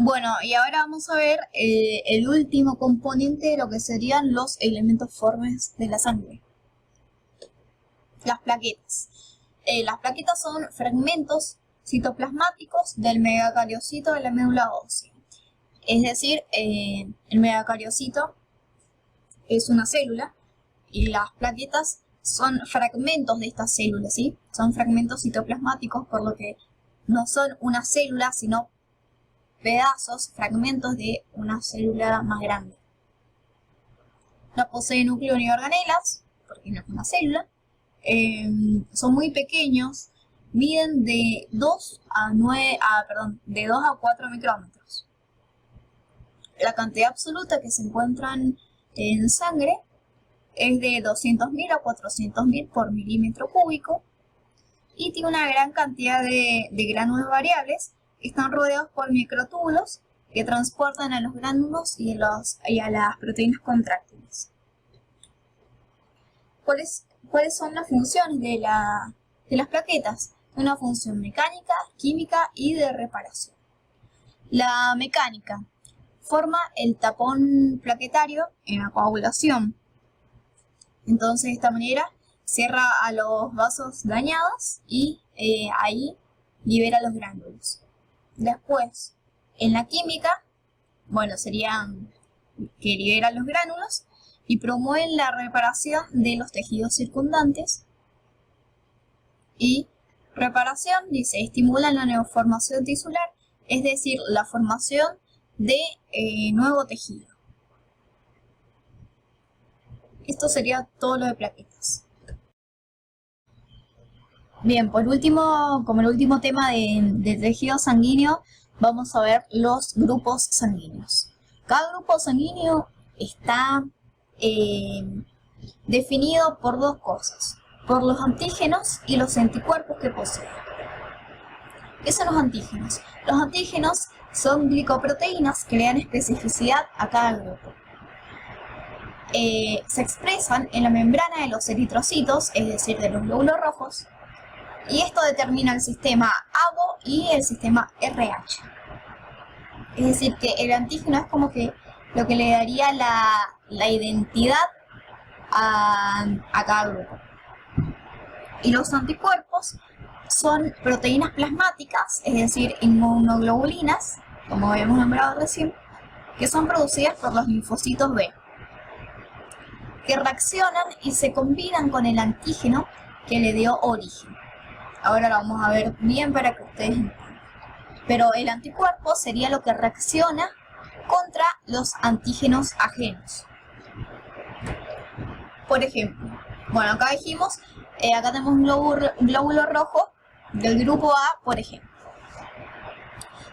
Bueno, y ahora vamos a ver el último componente de lo que serían los elementos formes de la sangre. Las plaquetas. Las plaquetas son fragmentos citoplasmáticos del megacariocito de la médula ósea. Es decir, el megacariocito es una célula y las plaquetas son fragmentos de estas células, ¿sí? Son fragmentos citoplasmáticos, por lo que no son una célula, sino pedazos, fragmentos de una célula más grande. No posee núcleo ni organelas, porque no es una célula. Son muy pequeños, miden de 2 a 4 micrómetros. La cantidad absoluta que se encuentran en sangre es de 200.000 a 400.000 por milímetro cúbico y tiene una gran cantidad de gránulos variables que están rodeados por microtúbulos que transportan a los gránulos y a las proteínas contráctiles. ¿Cuáles son las funciones de las plaquetas? Una función mecánica, química y de reparación. La mecánica forma el tapón plaquetario en la coagulación. Entonces, de esta manera cierra a los vasos dañados y ahí libera los gránulos. Después, en la química, bueno, serían que liberan los gránulos y promueven la reparación de los tejidos circundantes. Y reparación, dice, estimulan la neoformación tisular, es decir, la formación de nuevo tejido. Esto sería todo lo de plaquetas. Bien, por último, como el último tema de tejido sanguíneo, vamos a ver los grupos sanguíneos. Cada grupo sanguíneo está definido por dos cosas, por los antígenos y los anticuerpos que posee. ¿Qué son los antígenos? Los antígenos son glicoproteínas que le dan especificidad a cada grupo. Se expresan en la membrana de los eritrocitos, es decir, de los glóbulos rojos, y esto determina el sistema ABO y el sistema RH. Es decir, que el antígeno es como que lo que le daría la identidad a cada grupo. Y los anticuerpos son proteínas plasmáticas, es decir, inmunoglobulinas, como habíamos nombrado recién, que son producidas por los linfocitos B, que reaccionan y se combinan con el antígeno que le dio origen. Ahora lo vamos a ver bien para que ustedes entiendan. Pero el anticuerpo sería lo que reacciona contra los antígenos ajenos. Por ejemplo, bueno, acá dijimos, acá tenemos un glóbulo rojo del grupo A, por ejemplo.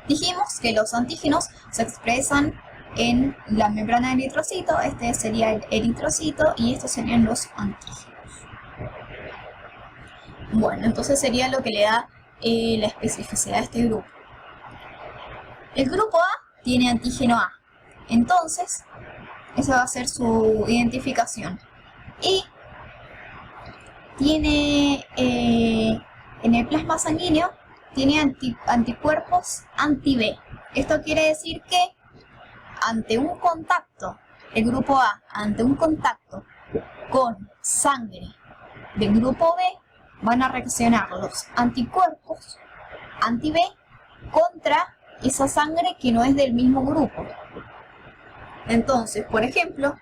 Dijimos que los antígenos se expresan en la membrana del eritrocito, este sería el eritrocito y estos serían los antígenos. Bueno, entonces sería lo que le da la especificidad a este grupo. El grupo A tiene antígeno A, entonces esa va a ser su identificación. Y tiene en el plasma sanguíneo tiene anticuerpos anti-B. Esto quiere decir que ante un contacto, el grupo A, ante un contacto con sangre del grupo B, van a reaccionar los anticuerpos anti-B contra esa sangre que no es del mismo grupo. Entonces, por ejemplo,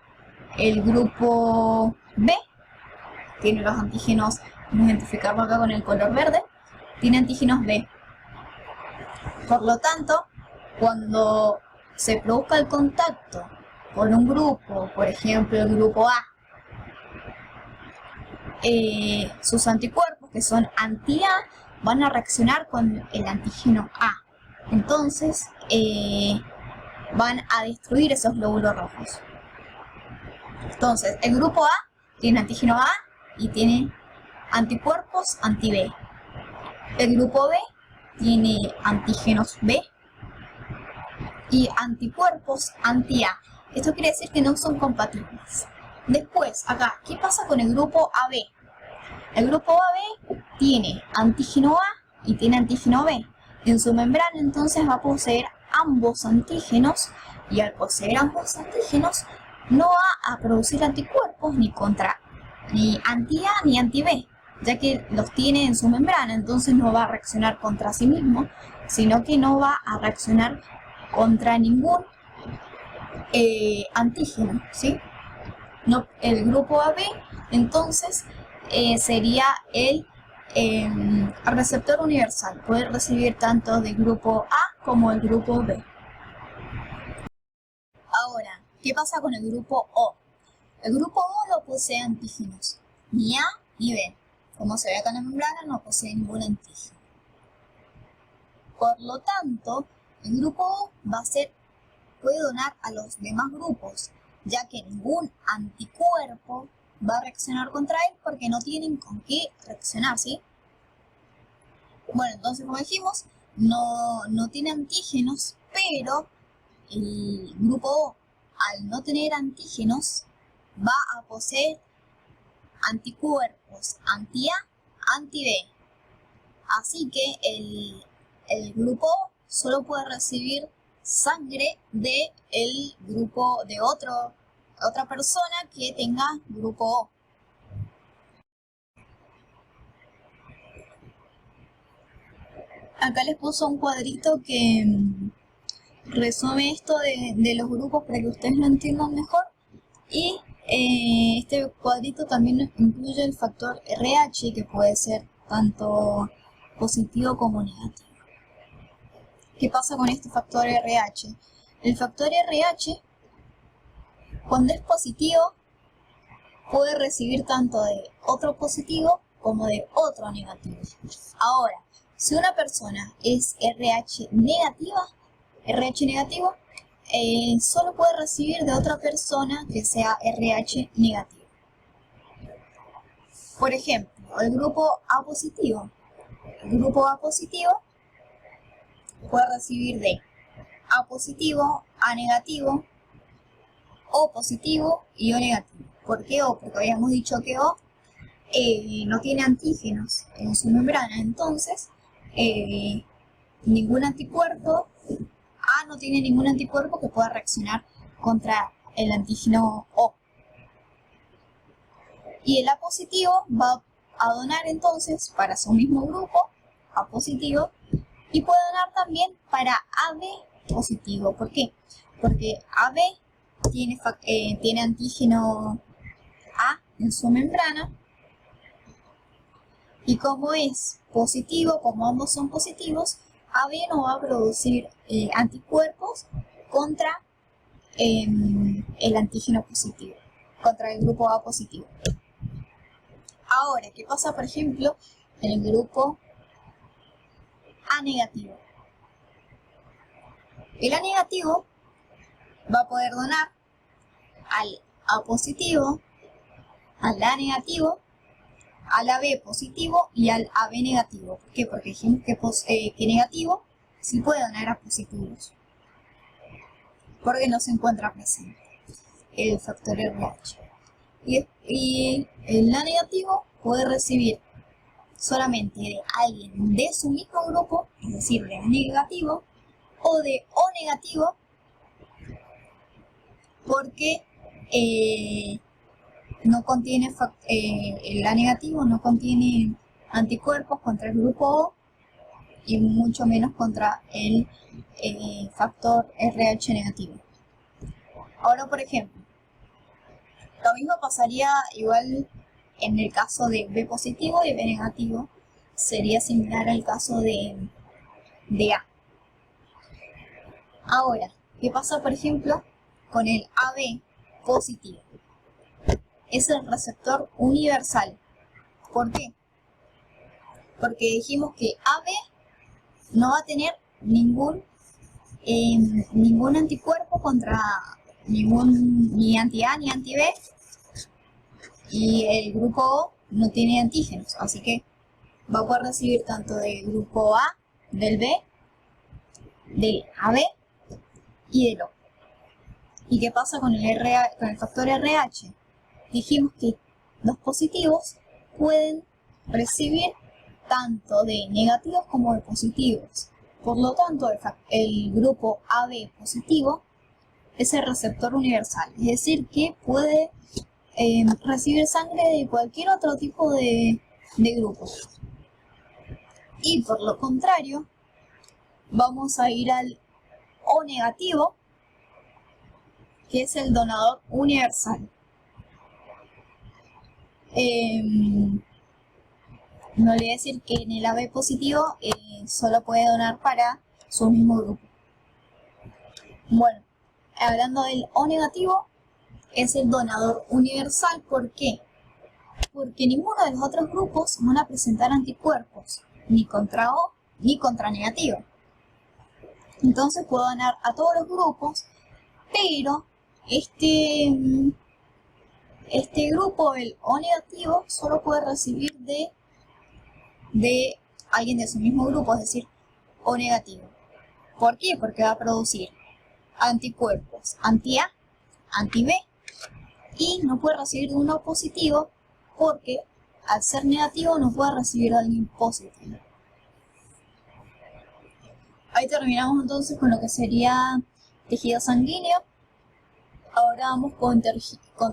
el grupo B tiene los antígenos, vamos a identificarlo acá con el color verde, tiene antígenos B. Por lo tanto, cuando se produzca el contacto con un grupo, por ejemplo el grupo A, sus anticuerpos, que son anti-A, van a reaccionar con el antígeno A. Entonces, van a destruir esos glóbulos rojos. Entonces, el grupo A tiene antígeno A y tiene anticuerpos anti-B. El grupo B tiene antígenos B y anticuerpos anti-A. Esto quiere decir que no son compatibles. Después, acá, ¿qué pasa con el grupo AB? El grupo AB tiene antígeno A y tiene antígeno B. En su membrana entonces va a poseer ambos antígenos, y al poseer ambos antígenos no va a producir anticuerpos ni contra ni anti-A ni anti-B, ya que los tiene en su membrana, entonces no va a reaccionar contra sí mismo, sino que no va a reaccionar contra ningún antígeno, ¿sí? No, el grupo AB entonces sería el receptor universal, puede recibir tanto del grupo A como el grupo B. Ahora, ¿qué pasa con el grupo O? El grupo O no posee antígenos, ni A ni B. Como se ve acá en la membrana, no posee ningún antígeno. Por lo tanto, el grupo O puede donar a los demás grupos, ya que ningún anticuerpo va a reaccionar contra él porque no tienen con qué reaccionar, ¿sí? Bueno, entonces como dijimos, no tiene antígenos, pero el grupo O, al no tener antígenos, va a poseer anticuerpos anti-A, anti-B. Así que el grupo O solo puede recibir sangre de el grupo de otra persona que tenga grupo O. Acá les puso un cuadrito que resume esto de los grupos para que ustedes lo entiendan mejor. Y este cuadrito también incluye el factor RH, que puede ser tanto positivo como negativo. ¿Qué pasa con este factor RH? El factor RH, cuando es positivo, puede recibir tanto de otro positivo como de otro negativo. Ahora, si una persona es RH negativo, solo puede recibir de otra persona que sea RH negativo. Por ejemplo, el grupo A positivo. El grupo A positivo puede recibir de A positivo, A negativo, O positivo y O negativo. ¿Por qué O? Porque habíamos dicho que O no tiene antígenos en su membrana, entonces ningún anticuerpo, A no tiene ningún anticuerpo que pueda reaccionar contra el antígeno O. Y el A positivo va a donar entonces para su mismo grupo, A positivo, y puede donar también para AB positivo. ¿Por qué? Porque AB tiene antígeno A en su membrana, y como es positivo, como ambos son positivos, AB no va a producir anticuerpos contra el antígeno positivo, contra el grupo A positivo. Ahora, ¿qué pasa, por ejemplo, en el grupo A negativo? El A negativo va a poder donar al A positivo, al A negativo, al AB positivo y al AB negativo. ¿Por qué? Porque dijimos que negativo sí puede donar a positivos, porque no se encuentra presente el factor RH. Y el A negativo puede recibir solamente de alguien de su mismo grupo, es decir, de A negativo, o de O negativo, porque no contiene el A negativo no contiene anticuerpos contra el grupo O y mucho menos contra el factor RH negativo. Ahora, por ejemplo, lo mismo pasaría igual en el caso de B positivo y B negativo, sería similar al caso de A. Ahora, ¿qué pasa, por ejemplo, con el AB positivo? Es el receptor universal. ¿Por qué? Porque dijimos que AB no va a tener ningún anticuerpo contra ni anti-A ni anti-B, y el grupo O no tiene antígenos, así que va a poder recibir tanto del grupo A, del B, del AB y del O. ¿Y qué pasa con el factor RH? Dijimos que los positivos pueden recibir tanto de negativos como de positivos. Por lo tanto, el grupo AB positivo es el receptor universal, es decir, que puede recibir sangre de cualquier otro tipo de grupo. Y por lo contrario, vamos a ir al O negativo, que es el donador universal. No le voy a decir que en el AB positivo solo puede donar para su mismo grupo. Bueno, hablando del O negativo, es el donador universal. ¿Por qué? Porque ninguno de los otros grupos van a presentar anticuerpos, ni contra O ni contra negativo. Entonces puedo donar a todos los grupos, pero este grupo, el O negativo, solo puede recibir de alguien de su mismo grupo, es decir, O negativo. ¿Por qué? Porque va a producir anticuerpos anti-A, anti-B, y no puede recibir de uno positivo porque al ser negativo no puede recibir de alguien positivo. Ahí terminamos entonces con lo que sería tejido sanguíneo. Ahora vamos con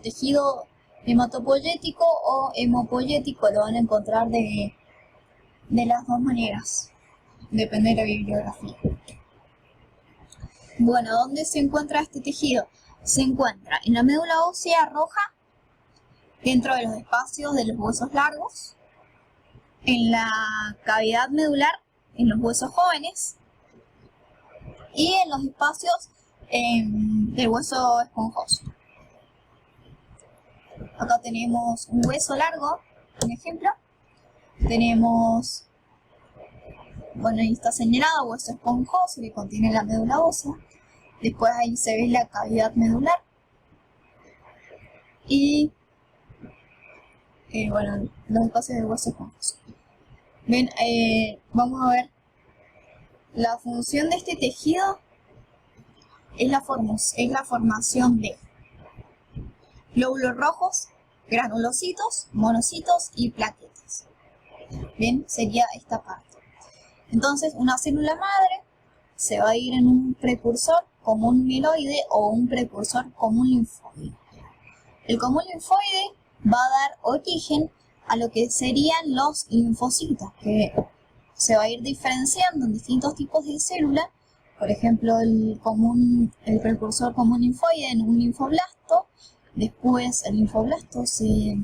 tejido hematopoyético o hemopoyético. Lo van a encontrar de las dos maneras, depende de la bibliografía. Bueno, ¿dónde se encuentra este tejido? Se encuentra en la médula ósea roja, dentro de los espacios de los huesos largos, en la cavidad medular, en los huesos jóvenes, y en los espacios del hueso esponjoso. Acá tenemos un hueso largo, un ejemplo. Tenemos, bueno, ahí está señalado, hueso esponjoso que contiene la médula ósea. Después ahí se ve la cavidad medular. Y, bueno, los espacios del hueso esponjoso. Bien, vamos a ver. La función de este tejido es la formación de glóbulos rojos, granulocitos, monocitos y plaquetas. Bien, sería esta parte. Entonces, una célula madre se va a ir en un precursor como un mieloide o un precursor como un linfoide. El común linfoide va a dar origen a lo que serían los linfocitos, que se va a ir diferenciando en distintos tipos de células. Por ejemplo, el precursor común linfoide en un linfoblasto. Después el linfoblasto se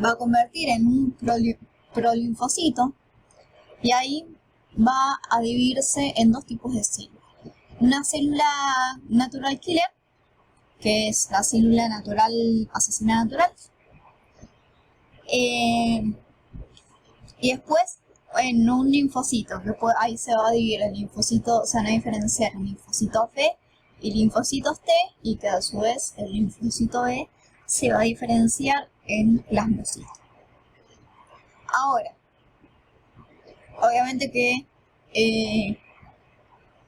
va a convertir en un prolinfocito y ahí va a dividirse en dos tipos de células. Una célula natural killer, que es la célula natural, asesina natural, y después en un linfocito, que ahí se va a dividir el linfocito, se van a diferenciar el linfocito B y linfocitos T, y que a su vez el linfocito B se va a diferenciar en plasmocitos. Ahora, obviamente que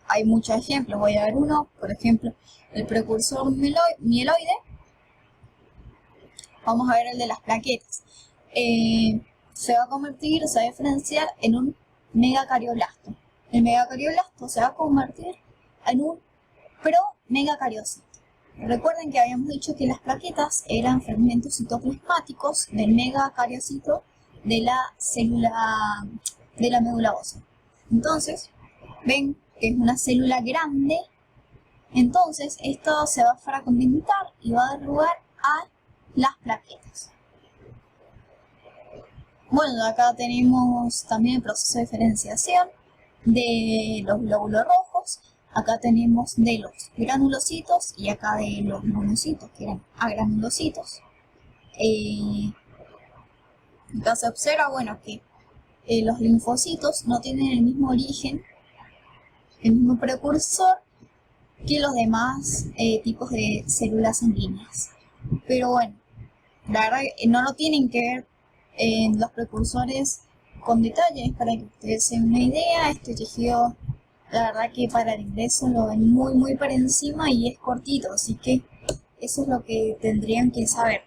hay muchos ejemplos, voy a ver uno, por ejemplo, el precursor mieloide. Vamos a ver el de las plaquetas. Se va a diferenciar en un megacarioblasto. El megacarioblasto se va a convertir en un promegacariocito. Recuerden que habíamos dicho que las plaquetas eran fragmentos citoplasmáticos del megacariocito de la célula de la médula ósea. Entonces, ven que es una célula grande. Entonces, esto se va a fragmentar y va a dar lugar a las plaquetas. Bueno, acá tenemos también el proceso de diferenciación de los glóbulos rojos. Acá tenemos de los granulocitos y acá de los monocitos, que eran agranulocitos. Acá se observa, bueno, que los linfocitos no tienen el mismo origen, el mismo precursor que los demás tipos de células sanguíneas. Pero bueno, la verdad que no lo tienen que ver en los precursores con detalles para que ustedes se den una idea. Este tejido, la verdad que para el ingreso lo ven muy por encima y es cortito, así que eso es lo que tendrían que saber.